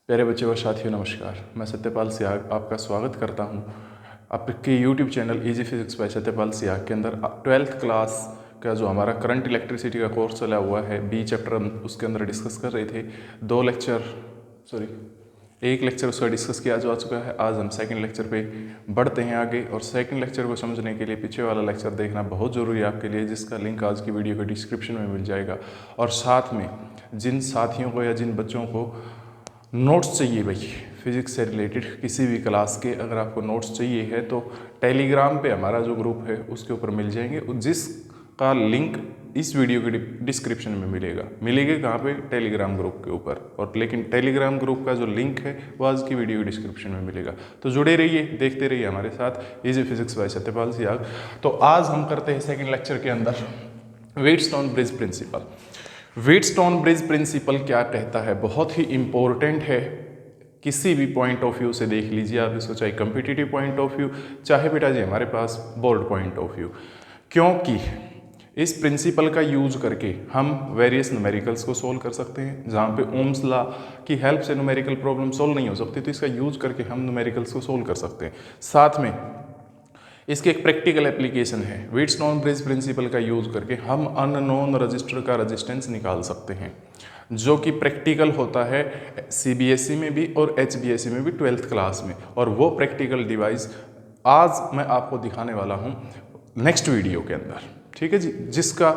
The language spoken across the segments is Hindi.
प्यारे बच्चों व साथियों नमस्कार। मैं सत्यपाल सियाग आपका स्वागत करता हूं आपके YouTube channel easy physics by Satyapal Siyag के अंदर 12th क्लास का जो हमारा करंट इलेक्ट्रिसिटी का कोर्स चला हुआ है बी चैप्टर, हम उसके अंदर डिस्कस कर रहे थे। एक लेक्चर उसका डिस्कस किया जा चुका है। आज हम सेकंड लेक्चर पे बढ़ते हैं आगे, और सेकंड लेक्चर को समझने के लिए पीछे वाला लेक्चर देखना बहुत ज़रूरी है आपके लिए, जिसका लिंक आज की वीडियो के डिस्क्रिप्शन में मिल जाएगा। और साथ में जिन साथियों को या जिन बच्चों को नोट्स चाहिए भाई फिज़िक्स से रिलेटेड किसी भी क्लास के, अगर आपको नोट्स चाहिए है तो टेलीग्राम पे हमारा जो ग्रुप है उसके ऊपर मिल जाएंगे, जिसका लिंक इस वीडियो के डिस्क्रिप्शन में मिलेगा कहाँ पे, टेलीग्राम ग्रुप के ऊपर। और लेकिन टेलीग्राम ग्रुप का जो लिंक है वो आज की वीडियो के डिस्क्रिप्शन में मिलेगा। तो जुड़े रहिए, देखते रहिए हमारे साथ easy physics by Satyapal Siyag. तो आज हम करते हैं सेकेंड लेक्चर के अंदर Wheatstone bridge principle. Wheatstone bridge principle क्या कहता है, बहुत ही इंपॉर्टेंट है। किसी भी पॉइंट ऑफ व्यू से देख लीजिए आप इसको, चाहे कम्पिटिटिव पॉइंट ऑफ व्यू, चाहे बेटा जी हमारे पास बोर्ड पॉइंट ऑफ व्यू, क्योंकि इस प्रिंसिपल का यूज करके हम वेरियस न्यूमेरिकल्स को सोल्व कर सकते हैं। जहाँ पे ओम्स लॉ की हेल्प से न्यूमेरिकल प्रॉब्लम सोल्व नहीं हो सकती, तो इसका यूज करके हम न्यूमेरिकल्स को सोल्व कर सकते हैं। साथ में इसकी एक प्रैक्टिकल एप्लीकेशन है। व्हीटस्टोन ब्रिज प्रिंसिपल का यूज करके हम अननोन रजिस्टर का रेजिस्टेंस निकाल सकते हैं, जो कि प्रैक्टिकल होता है CBSE में भी और HBSE में भी 12th क्लास में। और वो प्रैक्टिकल डिवाइस आज मैं आपको दिखाने वाला हूँ नेक्स्ट वीडियो के अंदर, ठीक है जी, जिसका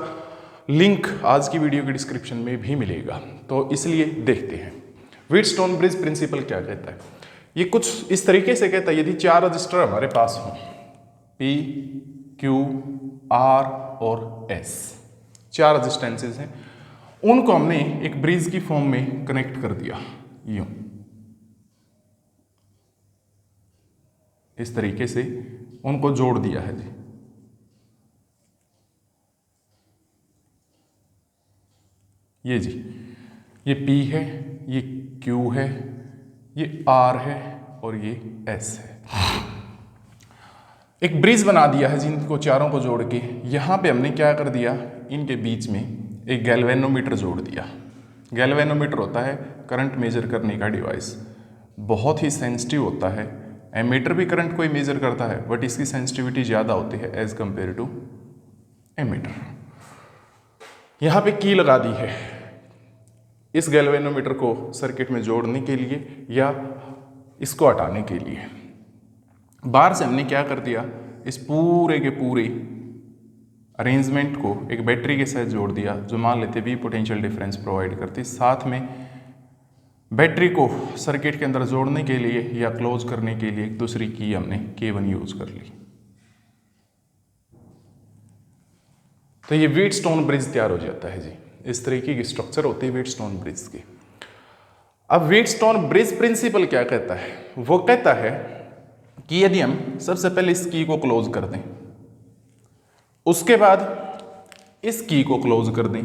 लिंक आज की वीडियो के डिस्क्रिप्शन में भी मिलेगा। तो इसलिए देखते हैं व्हीटस्टोन ब्रिज प्रिंसिपल क्या कहता है। ये कुछ इस तरीके से कहता है, यदि 4 रजिस्टर हमारे पास हों, P, Q, R और S, 4 रजिस्टेंसेज हैं, उनको हमने एक ब्रिज की फॉर्म में कनेक्ट कर दिया यूं, इस तरीके से उनको जोड़ दिया है जी। ये जी, ये P है, ये Q है, ये R है और ये S है। एक ब्रिज बना दिया है जिनको चारों को जोड़ के। यहाँ पे हमने क्या कर दिया, इनके बीच में एक गैल्वेनोमीटर जोड़ दिया। गैल्वेनोमीटर होता है करंट मेजर करने का डिवाइस, बहुत ही सेंसिटिव होता है। एमीटर भी करंट को ही मेजर करता है, बट इसकी सेंसिटिविटी ज़्यादा होती है एज कंपेयर टू एमीटर। यहाँ पे की लगा दी है इस गैल्वेनोमीटर को सर्किट में जोड़ने के लिए या इसको हटाने के लिए। बाहर से हमने क्या कर दिया, इस पूरे के पूरे अरेंजमेंट को एक बैटरी के साथ जोड़ दिया, जो मान लेते भी पोटेंशियल डिफरेंस प्रोवाइड करती। साथ में बैटरी को सर्किट के अंदर जोड़ने के लिए या क्लोज करने के लिए दूसरी की हमने K1 यूज कर ली। तो ये व्हीटस्टोन ब्रिज तैयार हो जाता है जी। इस तरीके की स्ट्रक्चर होती है व्हीटस्टोन ब्रिज की। अब व्हीटस्टोन ब्रिज प्रिंसिपल क्या कहता है, वो कहता है कि यदि हम सबसे पहले इस की को क्लोज कर दें, उसके बाद इस की को क्लोज कर दें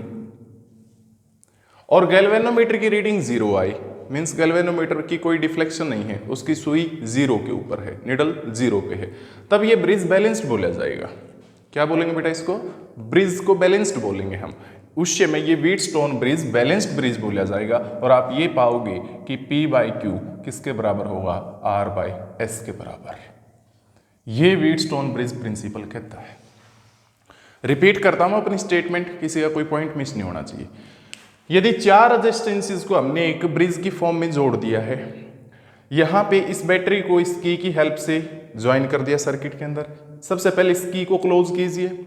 और गैल्वेनोमीटर की रीडिंग 0 आई, मींस गैल्वेनोमीटर की कोई डिफ्लेक्शन नहीं है, उसकी सुई 0 के ऊपर है, निडल 0 पे है, तब ये ब्रिज बैलेंस्ड बोला जाएगा। क्या बोलेंगे बेटा, इसको ब्रिज को बैलेंस्ड बोलेंगे हम। उस में ये व्हीटस्टोन ब्रिज बैलेंस्ड ब्रिज बोला जाएगा। और आप ये पाओगे कि P/Q किसके बराबर होगा, R/S के बराबर। ये व्हीटस्टोन ब्रिज प्रिंसिपल कहता है। रिपीट करता हूं अपनी स्टेटमेंट, किसी का कोई पॉइंट मिस नहीं होना चाहिए। यदि 4 रेजिस्टेंसेस को हमने एक ब्रिज की फॉर्म में जोड़ दिया है, यहां पे इस बैटरी को इस की हेल्प से ज्वाइन कर दिया सर्किट के अंदर। सबसे पहले इस की को क्लोज कीजिए,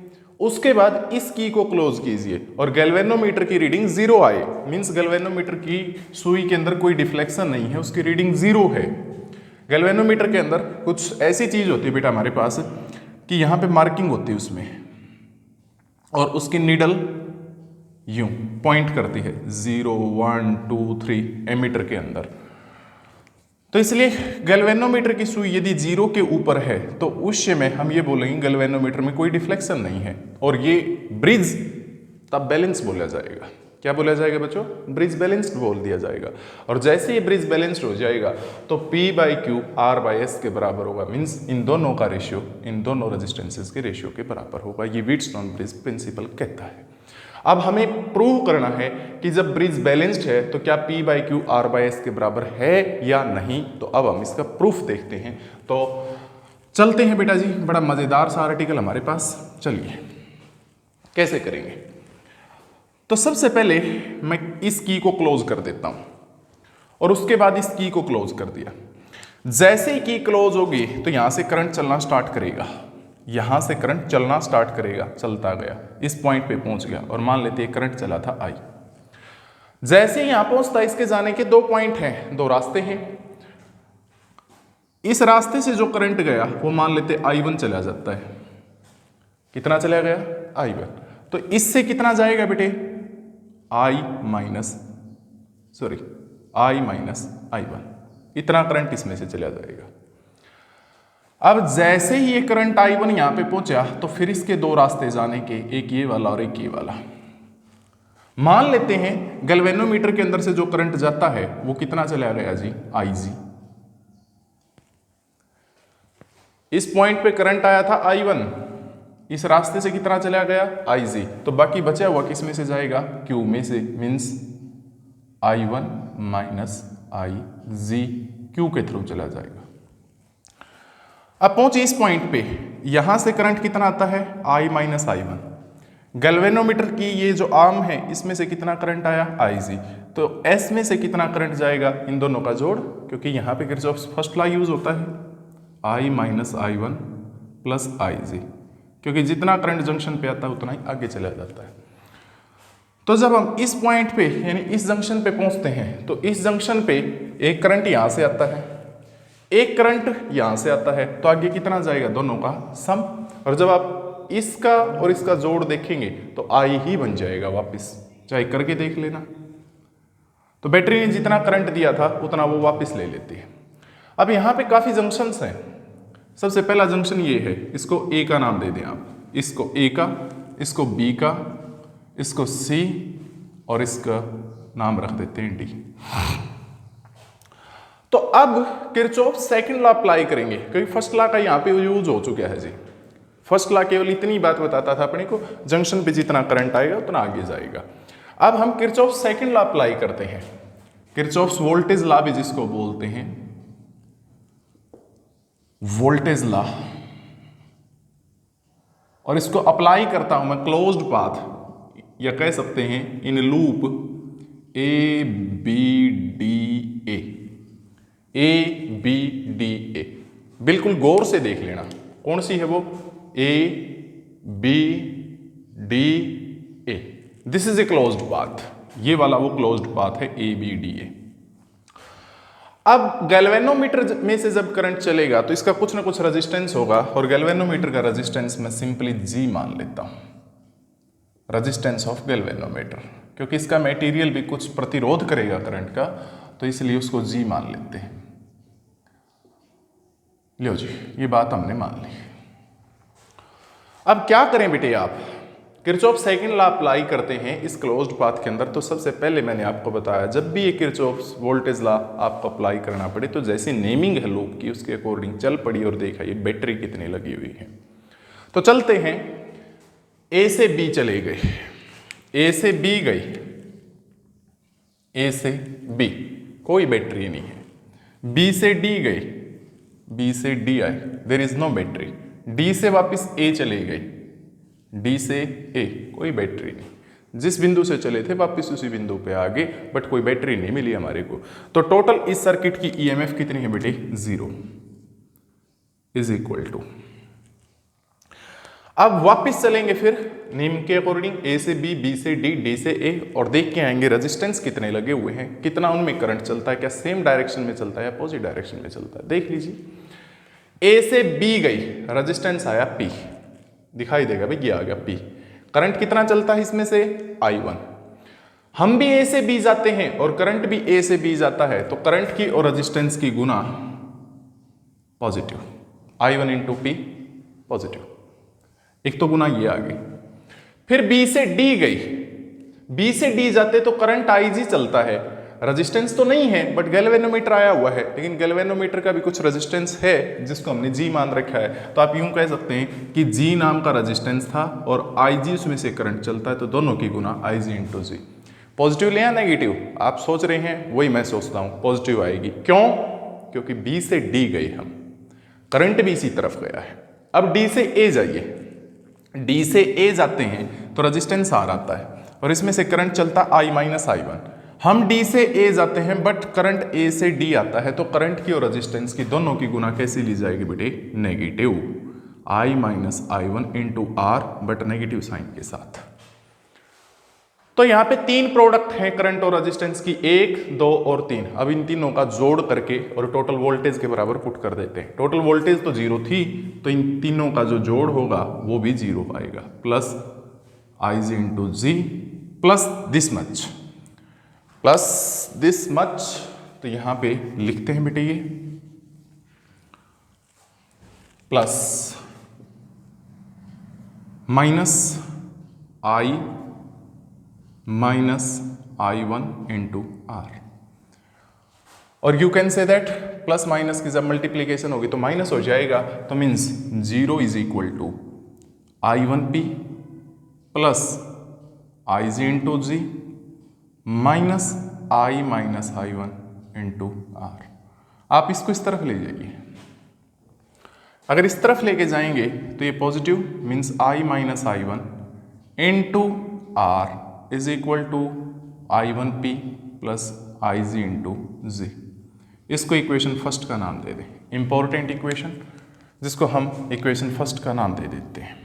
उसके बाद इस की को क्लोज कीजिए और गैल्वेनोमीटर की रीडिंग 0 आए, मींस गैल्वेनोमीटर की सुई के अंदर कोई डिफ्लेक्शन नहीं है, उसकी रीडिंग 0 है। गैल्वेनोमीटर के अंदर कुछ ऐसी चीज होती है बेटा हमारे पास कि यहाँ पे मार्किंग होती है उसमें, और उसकी नीडल यूं पॉइंट करती है 0 1 2 3 एमीटर के अंदर। तो इसलिए गैल्वेनोमीटर की सुई यदि 0 के ऊपर है तो उस में हम ये बोलेंगे गैल्वेनोमीटर में कोई डिफ्लेक्शन नहीं है, और ये ब्रिज तब बैलेंस बोला जाएगा। क्या बोला जाएगा बच्चों, ब्रिज बैलेंस्ड बोल दिया जाएगा। और जैसे ये ब्रिज बैलेंस्ड हो जाएगा तो P/Q R/S के बराबर होगा, मींस इन दोनों का रेशियो, इन दोनों रेजिस्टेंसेस के रेशियो के बराबर होगा। ये व्हीटस्टोन ब्रिज प्रिंसिपल कहता है। अब हमें प्रूव करना है कि जब ब्रिज बैलेंस्ड है तो क्या P by Q R by S के बराबर है या नहीं। तो अब हम इसका प्रूफ देखते हैं। तो चलते हैं बेटा जी, बड़ा मजेदार सा आर्टिकल हमारे पास, चलिए कैसे करेंगे। तो सबसे पहले मैं इस की को क्लोज कर देता हूं और उसके बाद इस की को क्लोज कर दिया। जैसे ही की क्लोज होगी तो यहां से करंट चलना स्टार्ट करेगा, यहां से करंट चलना स्टार्ट करेगा, चलता गया, इस पॉइंट पे पहुंच गया और मान लेते हैं करंट चला था I। जैसे ही यहां पहुंचता, इसके जाने के दो पॉइंट हैं, दो रास्ते हैं। इस रास्ते से जो करंट गया वो मान लेते I1 चला जाता है। कितना चला गया? I1। तो इससे कितना जाएगा बेटे? I माइनस I1, इतना करंट इसमें से चला जाएगा। अब जैसे ही ये करंट I1 यहां पे पहुंचा तो फिर इसके दो रास्ते जाने के, एक ये वाला और एक ये वाला। मान लेते हैं गैल्वेनोमीटर के अंदर से जो करंट जाता है वो कितना चला गया जी? IG। इस पॉइंट पे करंट आया था I1, इस रास्ते से कितना चला गया? IG। तो बाकी बचा हुआ किस में से जाएगा? Q में से, means I1 minus IG Q के थ्रू चला जाएगा। अब पहुंचे इस पॉइंट पे, यहां से करंट कितना आता है? I minus I1। गैल्वेनोमीटर की ये जो आर्म है इसमें से कितना करंट आया? IG। तो S में से कितना करंट जाएगा? इन दोनों का जोड़, क्योंकि यहां पे किरचॉफ्स फर्स्ट लॉ यूज होता है, I minus I1 plus IG, क्योंकि जितना करंट जंक्शन पे आता है उतना ही आगे चला जाता है। तो जब हम इस पॉइंट पे यानी इस जंक्शन पे पहुंचते हैं तो इस जंक्शन पे एक करंट यहां से आता है, एक करंट यहां से आता है, तो आगे कितना जाएगा? दोनों का सम। और जब आप इसका और इसका जोड़ देखेंगे तो I ही बन जाएगा वापस, चाहे करके देख लेना। तो बैटरी ने जितना करंट दिया था उतना वो वापस ले लेती है। अब यहां पे काफी जंक्शंस हैं। सबसे पहला जंक्शन ये है, इसको A का नाम दे दें आप, इसको A का, इसको B का, इसको C और इसका नाम रख देते हैं D। तो अब किरचॉफ सेकंड लॉ अप्लाई करेंगे, क्योंकि फर्स्ट लॉ का यहां पे यूज हो चुका है जी। फर्स्ट लॉ केवल इतनी बात बताता था अपने को, जंक्शन पे जितना करंट आएगा उतना आगे जाएगा। अब हम किरचॉफ सेकंड लॉ अप्लाई करते हैं, किरचॉफ्स वोल्टेज लॉ भी जिसको बोलते हैं, वोल्टेज लॉ, और इसको अप्लाई करता हूं मैं क्लोज्ड पाथ, या कह सकते हैं इन लूप ABDA। बिल्कुल गौर से देख लेना कौन सी है वो, ABDA। This is a closed path, ये वाला वो क्लोज्ड पाथ है ABDA। अब गैल्वेनोमीटर में से जब करंट चलेगा तो इसका कुछ ना कुछ रेजिस्टेंस होगा, और गैल्वेनोमीटर का रेजिस्टेंस मैं सिंपली G मान लेता हूं, रेजिस्टेंस ऑफ गैल्वेनोमीटर, क्योंकि इसका मटेरियल भी कुछ प्रतिरोध करेगा करंट का, तो इसलिए उसको G मान लेते हैं। लो जी, ये बात हमने मान ली। अब क्या करें बेटे, आप किरचॉफ सेकंड लॉ अप्लाई करते हैं इस क्लोज्ड पाथ के अंदर। तो सबसे पहले मैंने आपको बताया, जब भी ये किरचॉफ वोल्टेज लॉ आपको अप्लाई करना पड़े तो जैसी नेमिंग है लूप की उसके अकॉर्डिंग चल पड़ी और देखा ये बैटरी कितनी लगी हुई है। तो चलते हैं, A से B चले गए, A से B गई, A से B कोई बैटरी नहीं है, B से D गई, B से D आई, there is no battery, D से वापस A चले गई, D से A कोई बैटरी नहीं, जिस बिंदु से चले थे वापस उसी बिंदु पे आ गए, बट कोई बैटरी नहीं मिली हमारे को। तो टोटल इस सर्किट की EMF कितनी है बेटे? 0 इज इक्वल टू। अब वापस चलेंगे फिर नेम के अकॉर्डिंग, A से B, B से D, D से A, और देख के आएंगे रेजिस्टेंस कितने लगे हुए हैं, कितना उनमें करंट चलता है, क्या सेम डायरेक्शन में चलता है या अपोजिट डायरेक्शन में चलता है। देख लीजिए, A से B गई, रेजिस्टेंस आया P, दिखाई देगा भाई ये आ गया P। करंट कितना चलता है इसमें से? I1। हम भी A से B जाते हैं और करंट भी A से B जाता है, तो करंट की और रेजिस्टेंस की गुना positive, I1 into P positive, एक तो गुना ये आ गई। फिर B से D गई, B से D जाते तो करंट IG चलता है, रेजिस्टेंस तो नहीं है बट गैल्वेनोमीटर आया हुआ है, लेकिन गैल्वेनोमीटर का भी कुछ रेजिस्टेंस है जिसको हमने जी मान रखा है। तो आप यूं कह सकते हैं कि जी नाम का रेजिस्टेंस था और आई जी उसमें से करंट चलता है, तो दोनों की गुना आई जी इंटू जी। पॉजिटिव ले या नेगेटिव? आप सोच रहे हैं वही मैं सोचता हूँ, पॉजिटिव आएगी। क्यों? क्योंकि बी से डी गए हम, करंट भी इसी तरफ गया है। अब डी से ए जाइए, डी से ए जाते हैं तो रेजिस्टेंस आर आता है और इसमें से करंट चलता आई माइनस आई वन। हम डी से ए जाते हैं बट करंट ए से डी आता है, तो करंट की और रेजिस्टेंस की दोनों की गुना कैसी ली जाएगी बेटे? Negative, I minus I one into R, but negative sign के साथ। तो यहां पे तीन प्रोडक्ट हैं करंट और रेजिस्टेंस की, 1, 2 और 3। अब इन तीनों का जोड़ करके और टोटल वोल्टेज के बराबर पुट कर देते हैं। टोटल वोल्टेज तो 0 थी, तो इन तीनों का जो जोड़ होगा वो भी 0 आएगा, plus I G into G plus this much, plus this much. तो यहां पे लिखते हैं बेटे ये plus minus I minus I one into R. और you can say that plus minus की जब मल्टीप्लीकेशन होगी तो माइनस हो जाएगा, तो means 0 is equal to I one P plus I G into G minus I minus I one into R. आप इसको इस तरफ ले जाइए, अगर इस तरफ लेके जाएंगे तो ये positive means I minus I one into R is equal to I one P plus I G into G. इसको इक्वेशन फर्स्ट का नाम दे दें, इंपॉर्टेंट इक्वेशन जिसको हम इक्वेशन फर्स्ट का नाम दे देते हैं।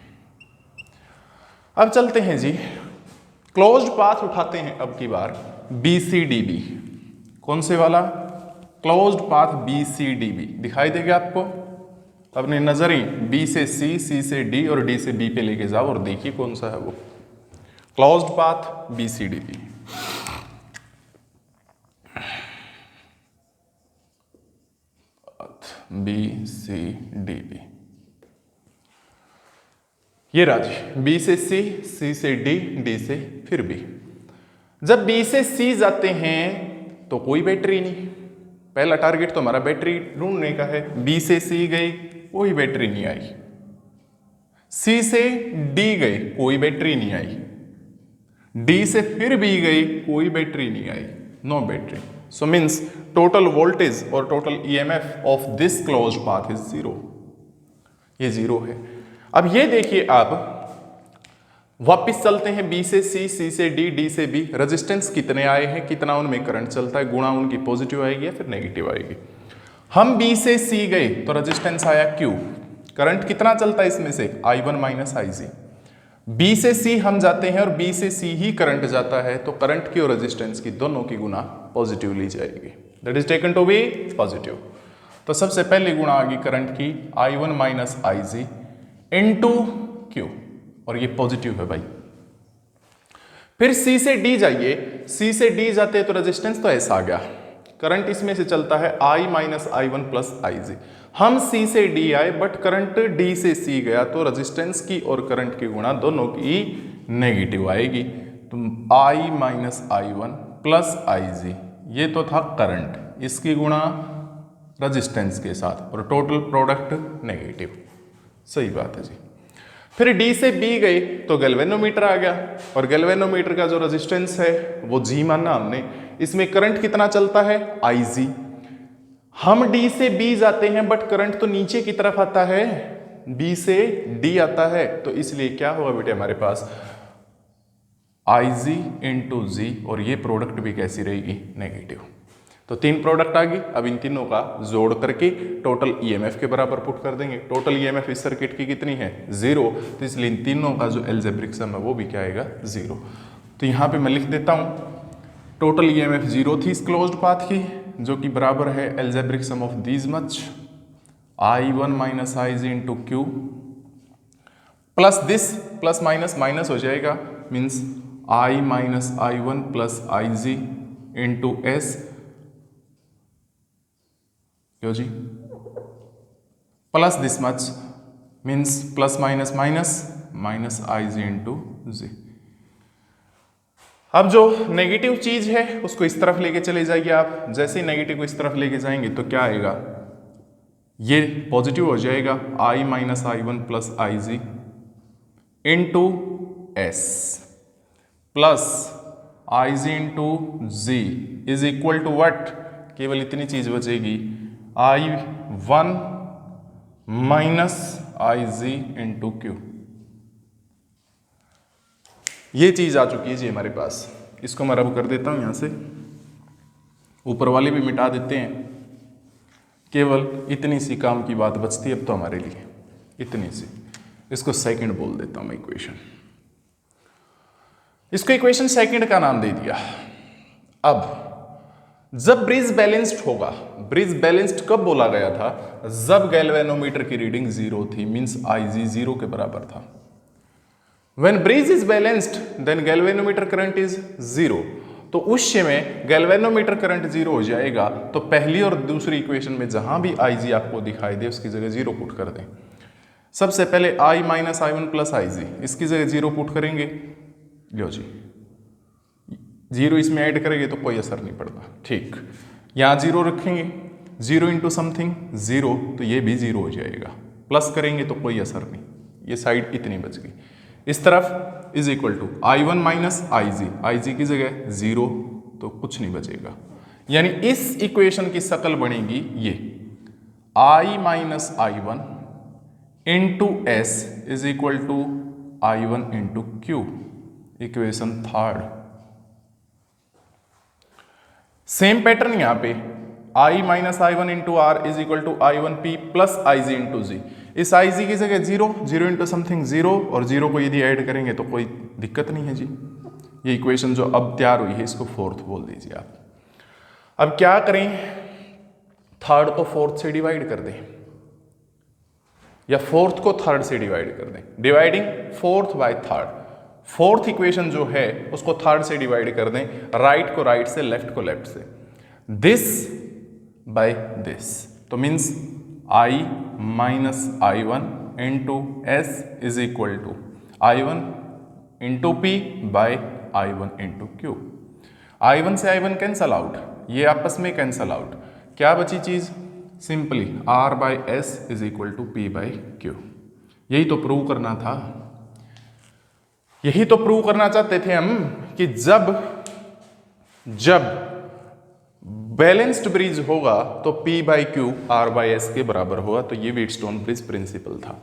अब चलते हैं जी, क्लोज्ड पाथ उठाते हैं अब की बार बी सी डी बी। कौन से वाला? Closed path B C D B. दिखाई देगा आपको? अपनी नजरें बी से सी, सी से डी और डी से बी पे लेके जाओ और देखिए कौन सा है वो closed path B C D B. B C D B, ये राजी बी से सी, सी से डी, डी से फिर बी। जब बी से सी जाते हैं तो कोई बैटरी नहीं, पहला टारगेट तो हमारा बैटरी ढूंढने का है। बी से सी गई, कोई बैटरी नहीं आई। सी से डी गई, कोई बैटरी नहीं आई। डी से फिर बी गई, कोई बैटरी नहीं आई, no battery. So means total voltage और total EMF of this closed path is 0। ये 0 है। अब ये देखिए, आप वापिस चलते हैं बी से सी, सी से डी, डी से बी। रेजिस्टेंस कितने आए हैं, कितना उनमें करंट चलता है, गुणा उनकी पॉजिटिव आएगी या फिर नेगेटिव आएगी। हम बी से सी गए तो रेजिस्टेंस आया Q, करंट कितना चलता है इसमें से? I1 minus I ji. B से सी हम जाते हैं और बी से सी ही करंट जाता है, तो करंट की और रेजिस्टेंस की दोनों की गुना पॉजिटिव ली जाएगी, that is taken to be positive. तो सबसे पहले गुणा आ गई करंट की I1 minus I G into Q, और ये पॉजिटिव है भाई। फिर सी से डी जाइए, सी से डी जाते हैं तो रेजिस्टेंस तो ऐसा आ गया, करंट इसमें से चलता है I minus I one plus I G. हम सी से डी आए बट करंट डी से सी गया, तो रेजिस्टेंस की और करंट की गुणा दोनों की नेगेटिव आएगी। तो I minus I one plus I G, ये तो था करंट, इसकी गुणा रेजिस्टेंस के साथ और टोटल प्रोडक्ट नेगेटिव। सही बात है जी। फिर डी से बी गए तो गैल्वेनोमीटर आ गया, और गैल्वेनोमीटर का जो रेजिस्टेंस है वो जी माना हमने। इसमें करंट कितना चलता है? आई जी। हम डी से बी जाते हैं बट करंट तो नीचे की तरफ आता है, बी से डी आता है, तो इसलिए क्या होगा बेटे हमारे पास आई जी इंटू जी, और ये प्रोडक्ट भी कैसी रहेगी? नेगेटिव। तो तीन प्रोडक्ट आ गई। अब इन तीनों का जोड़ करके टोटल ईएमएफ के बराबर पुट कर देंगे। टोटल ईएमएफ इस सर्किट की कितनी है? 0। तो इसलिए इन तीनों का जो एल्जेब्रिक सम है वो भी क्या आएगा? 0। तो यहाँ पे मैं लिख देता हूँ टोटल ईएमएफ 0 थी इस क्लोज्ड पाथ की, जो कि बराबर है algebraic sum of these much I1 minus I G into Q plus this, plus minus minus हो जाएगा, means I minus I one plus I G into S, क्यों जी, plus this much means plus minus minus minus I G into G. अब जो नेगेटिव चीज है उसको इस तरफ लेके चले जाइए आप। जैसे ही नेगेटिव को इस तरफ लेके जाएंगे तो क्या आएगा, ये पॉजिटिव हो जाएगा, i minus I one plus I G into S plus I G into G is equal to वट, केवल इतनी चीज बचेगी, I one minus I G into Q. ये चीज आ चुकी है जी हमारे पास। इसको मैं रब कर देता हूं यहां से, ऊपर वाले भी मिटा देते हैं, केवल इतनी सी काम की बात बचती है अब तो हमारे लिए, इतनी सी। इसको सेकंड बोल देता हूं मैं इक्वेशन, इसको इक्वेशन सेकंड का नाम दे दिया। अब जब ब्रिज बैलेंस्ड होगा, ब्रिज बैलेंस्ड कब बोला गया था, जब गैल्वेनोमीटर की रीडिंग जीरो थी, मींस आई जी जीरो के बराबर था। When breeze is balanced, then galvanometer current is zero. तो उस समय गैल्वेनोमीटर करंट जीरो हो जाएगा, तो पहली और दूसरी इक्वेशन में जहां भी आई जी आपको दिखाई दे उसकी जगह जीरो पुट कर दें। सबसे पहले आई minus I one plus I जी, इसकी जगह जीरो पुट करेंगे, लो जी जीरो इसमें ऐड करेंगे तो कोई असर नहीं पड़ता, ठीक। यहाँ जीरो रखेंगे, जीरो इंटू समथिंग जीरो, तो ये भी जीरो हो जाएगा, प्लस करेंगे तो कोई असर नहीं, ये साइड इतनी बच गई। इस तरफ is equal to I one minus I G की जगह जीरो, तो कुछ नहीं बचेगा। यानी इस इक्वेशन की शकल बनेगी ये, I minus I one into S is equal to I one into Q, equation third. Same pattern यहां पे, I minus I one into R is equal to I one P plus I G into G. इस आई जी की जगह zero, zero into something zero, और जीरो को यदि ऐड करेंगे तो कोई दिक्कत नहीं है जी। ये इक्वेशन जो अब तैयार हुई है इसको फोर्थ बोल दीजिए आप। अब क्या करें, थर्ड को फोर्थ से डिवाइड कर दें या फोर्थ को थर्ड से डिवाइड कर दें, dividing fourth by third. Fourth equation जो है उसको थर्ड से डिवाइड कर दें, राइट को राइट से, लेफ्ट को लेफ्ट से, दिस बाय दिस, तो means I minus I one into S is equal to I one into P by I one into Q. I one से आई वन कैंसल आउट, ये आपस में कैंसल आउट, क्या बची चीज, simply R by S is equal to P by Q. यही तो प्रूव करना था, यही तो प्रूव करना चाहते थे हम कि जब बैलेंस्ड ब्रिज होगा तो P by Q R by S के बराबर होगा। तो ये व्हीटस्टोन ब्रिज प्रिंसिपल था।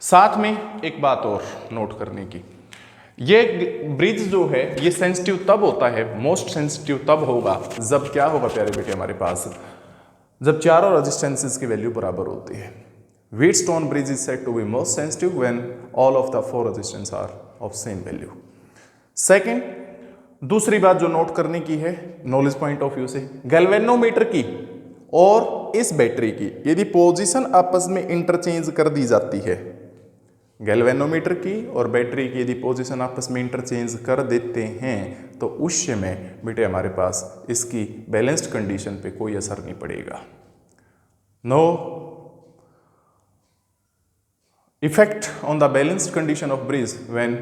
साथ में एक बात और नोट करने की, ये ब्रिज जो है ये सेंसिटिव तब होता है, मोस्ट सेंसिटिव तब होगा जब क्या होगा प्यारे बेटे हमारे पास, जब चारों रेजिस्टेंसेस की वैल्यू बराबर होती है। Wheatstone bridge is said to be most sensitive when all of the four resistance are of same value. Second, दूसरी बात जो नोट करने की है नॉलेज पॉइंट ऑफ व्यू से, गैल्वेनोमीटर की और इस बैटरी की यदि पोजीशन आपस में इंटरचेंज कर दी जाती है, गैल्वेनोमीटर की और बैटरी की यदि पोजीशन आपस में इंटरचेंज कर देते हैं तो उस समय बेटे हमारे पास इसकी बैलेंस्ड कंडीशन पे कोई असर नहीं पड़ेगा। No effect on the balanced condition of bridge when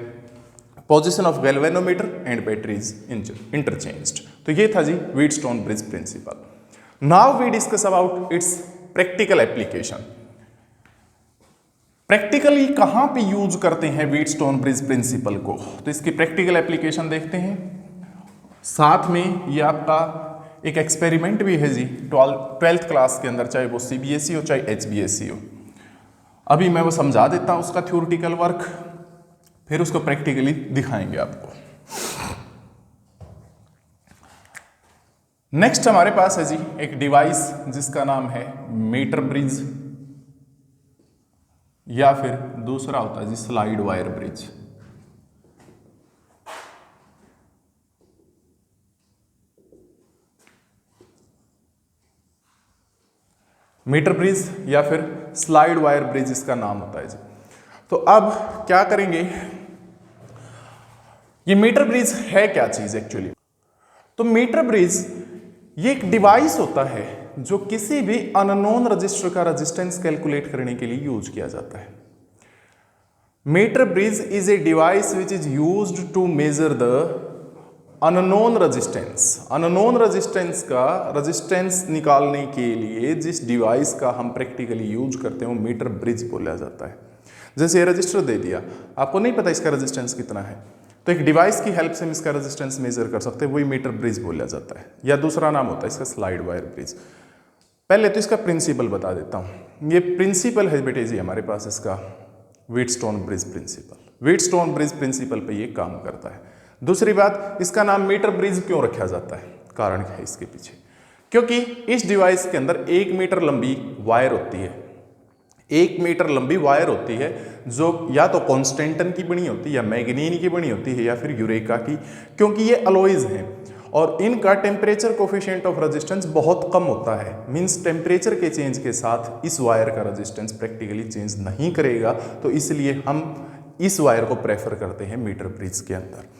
position of galvanometer and batteries interchanged. तो ये था जी Wheatstone bridge principle. Now we discuss about its practical application. Practically कहां पे यूज करते हैं व्हीटस्टोन ब्रिज प्रिंसिपल को, तो इसकी प्रैक्टिकल एप्लीकेशन देखते हैं। साथ में ये आपका एक एक्सपेरिमेंट भी है जी 12th क्लास के अंदर, चाहे वो CBSE हो चाहे HBSE हो। अभी मैं वो समझा देता हूं उसका थ्योरेटिकल वर्क, फिर उसको प्रैक्टिकली दिखाएंगे आपको। नेक्स्ट हमारे पास है जी एक डिवाइस जिसका नाम है मीटर ब्रिज, या फिर दूसरा होता है जी slide wire bridge. Meter bridge या फिर स्लाइड वायर ब्रिज इसका नाम होता है जी। तो अब क्या करेंगे, ये मीटर ब्रिज है क्या चीज एक्चुअली, तो मीटर ब्रिज ये एक डिवाइस होता है जो किसी भी अननोन रजिस्टर का रेजिस्टेंस कैलकुलेट करने के लिए यूज किया जाता है। Metre bridge is a device which is used to measure the unknown resistance, unknown resistance का रेजिस्टेंस निकालने के लिए जिस डिवाइस का हम प्रैक्टिकली यूज करते हैं वो मीटर ब्रिज बोला जाता है। जैसे ये रजिस्टर दे दिया, आपको नहीं पता इसका रेजिस्टेंस कितना है, तो एक डिवाइस की हेल्प से हम इसका रेजिस्टेंस मेजर कर सकते हैं, वही मीटर ब्रिज बोला जाता है। या दूसरा नाम होता है इसका स्लाइड वायर ब्रिज। पहले तो इसका प्रिंसिपल बता देता हूँ। ये प्रिंसिपल है बेटे जी हमारे पास इसका Wheatstone bridge principle. Wheatstone bridge principle पे ये काम करता है। दूसरी बात, इसका नाम मीटर ब्रिज क्यों रखा जाता है, कारण है इसके पीछे, क्योंकि इस डिवाइस के अंदर 1 मीटर लंबी वायर होती है। 1 मीटर लंबी वायर होती है जो या तो कॉन्स्टेंटन की बनी होती है, या मैग्नीन की बनी होती है, या फिर यूरेका की, क्योंकि ये अलॉयज हैं और इनका टेम्परेचर कोफिशिएंट ऑफ रेजिस्टेंस बहुत कम होता है। मींस टेम्परेचर के चेंज के साथ इस वायर का रेजिस्टेंस प्रैक्टिकली चेंज नहीं करेगा, तो इसलिए हम इस वायर को प्रेफर करते हैं मीटर ब्रिज के अंदर।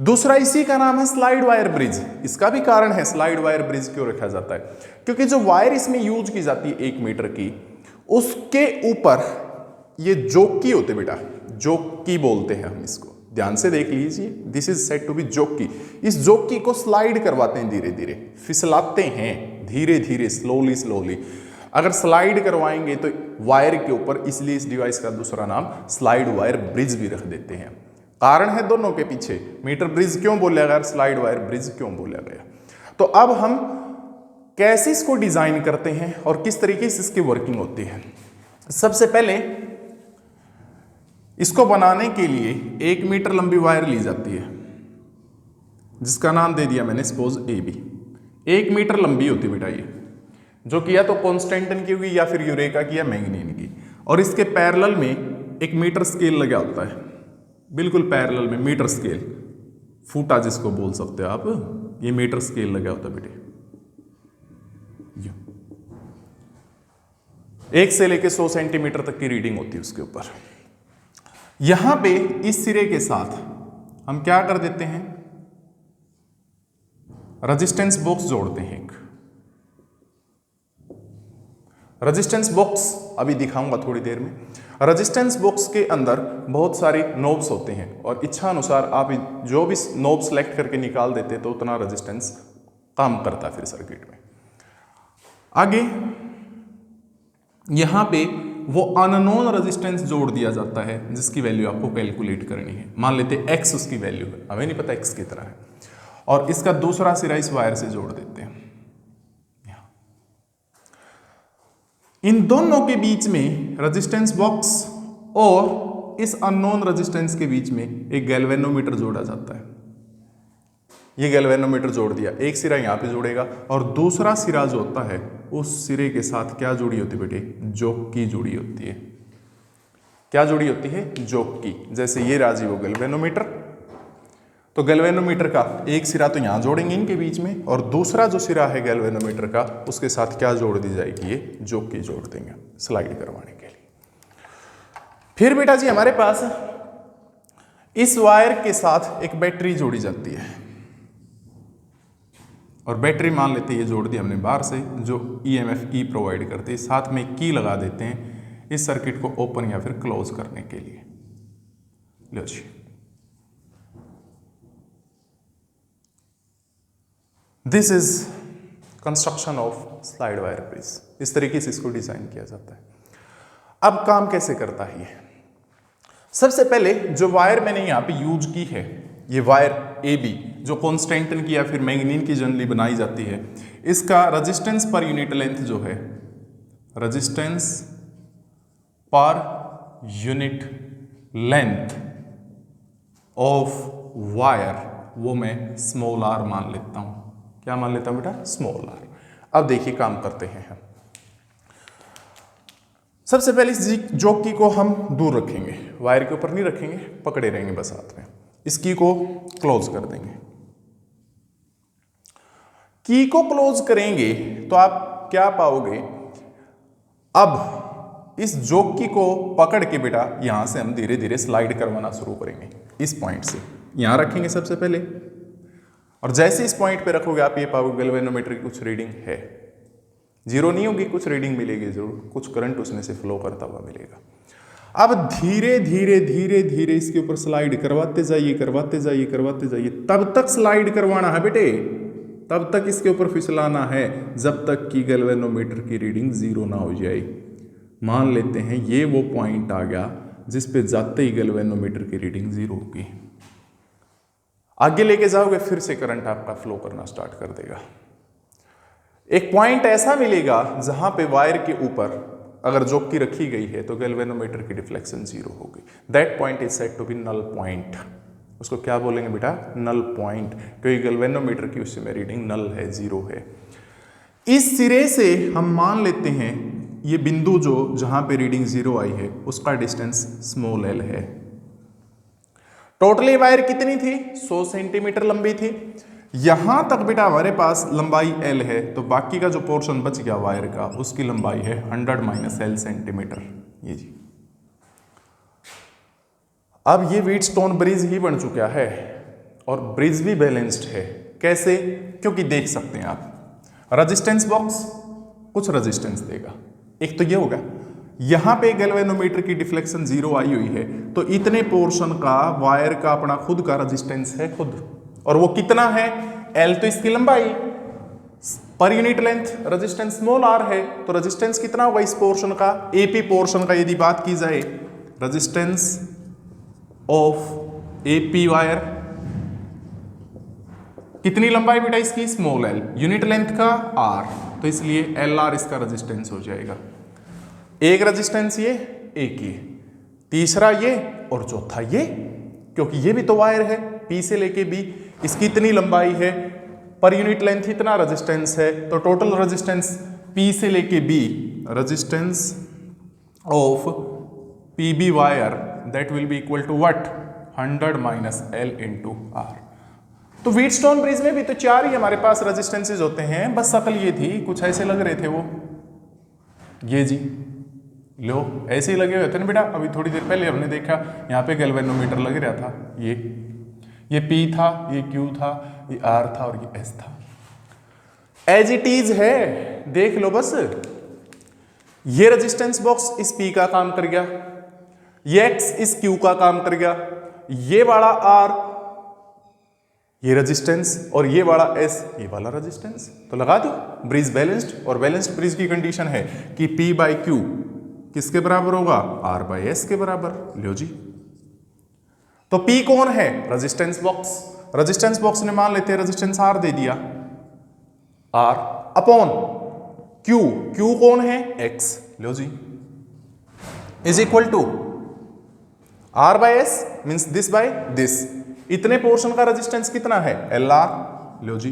दूसरा इसी का नाम है स्लाइड वायर ब्रिज। इसका भी कारण है स्लाइड वायर ब्रिज क्यों रखा जाता है, क्योंकि जो वायर इसमें यूज की जाती है 1 मीटर की, उसके ऊपर ये जोकी होते बेटा, जोकी बोलते हैं हम इसको, ध्यान से देख लीजिए, this is said to be jockey. इस जोकी को स्लाइड करवाते हैं, धीरे धीरे फिसलाते हैं, धीरे धीरे स्लोली स्लोली। अगर स्लाइड करवाएंगे तो वायर के ऊपर, इसलिए इस डिवाइस का दूसरा नाम स्लाइड वायर ब्रिज भी रख देते हैं। कारण है दोनों के पीछे, मीटर ब्रिज क्यों बोला गया, स्लाइड वायर ब्रिज क्यों बोला गया। तो अब हम कैसे इसको डिजाइन करते हैं और किस तरीके से इसकी वर्किंग होती है। सबसे पहले इसको बनाने के लिए 1 मीटर लंबी वायर ली जाती है, जिसका नाम दे दिया मैंने सपोज AB। 1 मीटर लंबी होती है बेटा ये, जो कि या तो कॉन्स्टेंटन की होगी या फिर यूरेका की या मैग्नीन की, और इसके पैरेलल में एक मीटर स्केल लगा होता है, बिल्कुल पैरेलल में मीटर स्केल, फूटा जिसको बोल सकते हो आप, ये मीटर स्केल लगा होता है बेटे। 1 से लेके 100 सेंटीमीटर तक की रीडिंग होती है उसके ऊपर। यहां पे इस सिरे के साथ हम क्या कर देते हैं, रेजिस्टेंस बॉक्स जोड़ते हैं। एक रेजिस्टेंस बॉक्स अभी दिखाऊंगा थोड़ी देर में। रेजिस्टेंस बॉक्स के अंदर बहुत सारे नोब्स होते हैं और इच्छा अनुसार आप जो भी नोब सेलेक्ट करके निकाल देते हैं तो उतना रेजिस्टेंस काम करता है फिर सर्किट में। आगे यहां पे वो अननोन रेजिस्टेंस जोड़ दिया जाता है जिसकी वैल्यू आपको कैलकुलेट करनी है। मान लेते हैं x उसकी वैल्यू है, हमें नहीं पता x कितना है, और इसका दूसरा सिरा इस वायर से जोड़ देते हैं। इन दोनों के बीच में रेजिस्टेंस बॉक्स और इस अननोन रेजिस्टेंस के बीच में एक गैल्वेनोमीटर जोड़ा जाता है। ये गैल्वेनोमीटर जोड़ दिया, एक सिरा यहाँ पे जोड़ेगा और दूसरा सिरा जो होता है उस सिरे के साथ क्या जुड़ी होती है बेटे, जोकी जुड़ी होती है। क्या जुड़ी होती है, जोकी। जैसे ये राजी वो गैल्वेनोमीटर, तो गैल्वेनोमीटर का एक सिरा तो यहाँ जोड़ेंगे इनके बीच में, और दूसरा जो सिरा है गैल्वेनोमीटर का उसके साथ क्या जोड़ दी जाएगी, ये जोकी जोड़ देंगे स्लाइड करवाने के लिए। फिर बेटा जी हमारे पास इस वायर के साथ एक बैटरी जोड़ी जाती है, और बैटरी मान लेते हैं ये जोड़ दी हमने बाहर से, जो EMF की प्रोवाइड करती है। साथ में की लगा देते हैं इस सर्किट को ओपन या फिर क्लोज करने के लिए। लो जी, this is construction of slide wire bridge. इस तरीके से इसको डिजाइन किया जाता है। अब काम कैसे करता है ये, सबसे पहले जो वायर मैंने यहां पे यूज की है, ये वायर AB जो कॉन्स्टेंटन की या फिर मैग्नीन की जनरली बनाई जाती है, इसका रेजिस्टेंस पर यूनिट लेंथ जो है, resistance per unit length of wire, वो मैं स्मॉल r मान लेता हूं। क्या मान लेता हूं बेटा, स्मॉल r। अब देखिए काम करते हैं हम। सबसे पहले इस जोकी को हम दूर रखेंगे, वायर के ऊपर नहीं रखेंगे, पकड़े रहेंगे बस हाथ में। इस की को क्लोज कर देंगे। की को क्लोज करेंगे तो आप क्या पाओगे, अब इस जोकी को पकड़ के बेटा यहां से हम धीरे धीरे स्लाइड करवाना शुरू करेंगे। इस पॉइंट से यहां रखेंगे सबसे पहले, और जैसे इस पॉइंट पे रखोगे आप ये पाओगे गैल्वेनोमीटर की कुछ रीडिंग है, जीरो नहीं होगी, कुछ रीडिंग मिलेगी जरूर, कुछ करंट उसमें से फ्लो करता हुआ मिलेगा। अब धीरे धीरे धीरे धीरे इसके ऊपर स्लाइड करवाते जाइए करवाते जाइए करवाते जाइए, तब तक स्लाइड करवाना है बेटे, तब तक इसके ऊपर फिसलाना है जब तक कि गैल्वेनोमीटर की रीडिंग 0 ना हो जाए। मान लेते हैं ये वो पॉइंट आ गया जिस पे जाते ही गैल्वेनोमीटर की रीडिंग 0 होगी। आगे लेके जाओगे फिर से करंट आपका फ्लो करना स्टार्ट कर देगा। एक पॉइंट ऐसा मिलेगा जहां पे वायर के ऊपर अगर जोकी रखी गई है तो गैल्वेनोमीटर की डिफ्लेक्शन 0 होगी। That point is said to be null point. उसको क्या बोलेंगे बेटा? नल पॉइंट, क्योंकि गैल्वेनोमीटर की उस समय रीडिंग नल है, 0 है। इस सिरे से हम मान लेते हैं ये बिंदु जो जहां पे रीडिंग 0 आई है उसका डिस्टेंस स्मॉल l है। टोटली वायर कितनी थी? 100 सेंटीमीटर लंबी थी। यहां तक बेटा हमारे पास लंबाई l है, तो बाकी का जो पोर्शन बच गया वायर का उसकी लंबाई है 100 - l सेंटीमीटर। ये जी, अब ये व्हीटस्टोन ब्रिज ही बन चुका है और ब्रिज भी बैलेंस्ड है। कैसे? क्योंकि देख सकते हैं आप रेजिस्टेंस बॉक्स कुछ रेजिस्टेंस देगा। एक तो ये होगा यहां पे गैल्वेनोमीटर की डिफ्लेक्शन 0 आई हुई है, तो इतने पोर्शन का वायर का अपना खुद का रेजिस्टेंस है खुद, और वो कितना है? L तो इसकी लंबाई, per unit length resistance small r है, तो रेजिस्टेंस कितना होगा इस पोर्शन का? AP पोर्शन का यदि बात की जाए, रेजिस्टेंस ऑफ AP वायर कितनी लंबाई बेटा इसकी? स्मॉल l, यूनिट लेंथ का r, तो इसलिए LR इसका रेजिस्टेंस हो जाएगा। एक रेजिस्टेंस ये, एक ये, तीसरा ये और चौथा ये, क्योंकि ये भी तो वायर है P से लेके B, इसकी इतनी लंबाई है, पर यूनिट लेंथ इतना रेजिस्टेंस है, तो टोटल रेजिस्टेंस P से लेके B, resistance of PB wire that will be equal to what? 100 - L × R। तो व्हीटस्टोन ब्रिज में भी तो 4 ही हमारे पास रेजिस्टेंसेज होते हैं, बस शक्ल ये थी, कुछ ऐसे लग रहे थे वो, ये जी लो ऐसे ही लगे हुए थे ना बेटा। अभी थोड़ी देर पहले हमने देखा यहाँ पे गैल्वेनोमीटर लग रहा था, ये P था, ये Q था, ये R था और ये S था। एज इट इज है, देख लो बस। ये रेजिस्टेंस बॉक्स इस P का काम कर गया, ये X इस Q का काम कर गया, ये वाला R ये रेजिस्टेंस और ये वाला S ये वाला रेजिस्टेंस, तो लगा दो ब्रिज बैलेंस्ड। और बैलेंस्ड ब्रिज की कंडीशन है कि P/Q किसके बराबर होगा? R/S के बराबर। लो जी, तो P कौन है? Resistance box. रेजिस्टेंस बॉक्स ने मान लेते हैं रेजिस्टेंस R दे दिया, R अपॉन Q, Q कौन है? X। लो जी, is equal to R/S means this by this, इतने पोर्शन का रेजिस्टेंस कितना है? LR। लो जी,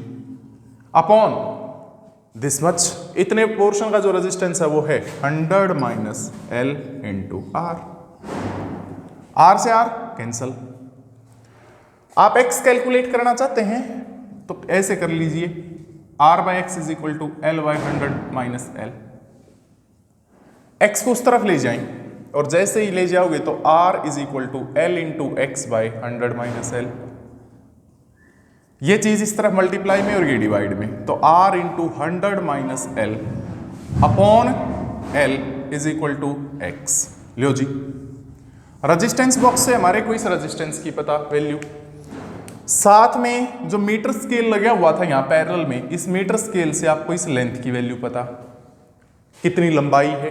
अपॉन दिस मच, इतने पोर्शन का जो रेजिस्टेंस है वो है 100 - L × R। R से R कैंसल। आप X कैलकुलेट करना चाहते हैं तो ऐसे कर लीजिए, R/X is equal to L/100 - L। X को उस तरफ ले जाएं और जैसे ही ले जाओगे तो R is equal to L × X/100 - L। ये चीज इस तरफ मल्टीप्लाई में और ये डिवाइड में, तो R × 100 - L upon L is equal to X। लो जी, रेजिस्टेंस बॉक्स से हमारे को इस रेजिस्टेंस की पता वैल्यू, साथ में जो मीटर स्केल लगा हुआ था यहाँ पैरेलल में, इस मीटर स्केल से आपको इस लेंथ की वैल्यू पता, कितनी लंबाई है,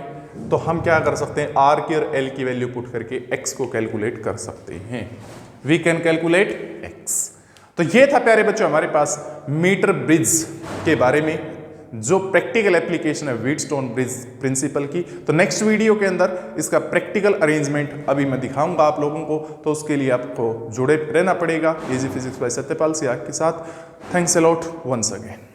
तो हम क्या कर सकते हैं? R की और L की वैल्यू पुट करके X को कैलकुलेट कर सकते हैं। We can calculate X। तो ये था प्यारे बच्चों हमारे पास मीटर ब्रिज के बारे में, जो प्रैक्टिकल एप्लीकेशन है व्हीटस्टोन ब्रिज प्रिंसिपल की। तो नेक्स्ट वीडियो के अंदर इसका प्रैक्टिकल अरेंजमेंट अभी मैं दिखाऊंगा आप लोगों को, तो उसके लिए आपको जुड़े रहना पड़ेगा easy physics by Satyapal Siyag के साथ। Thanks a lot once again.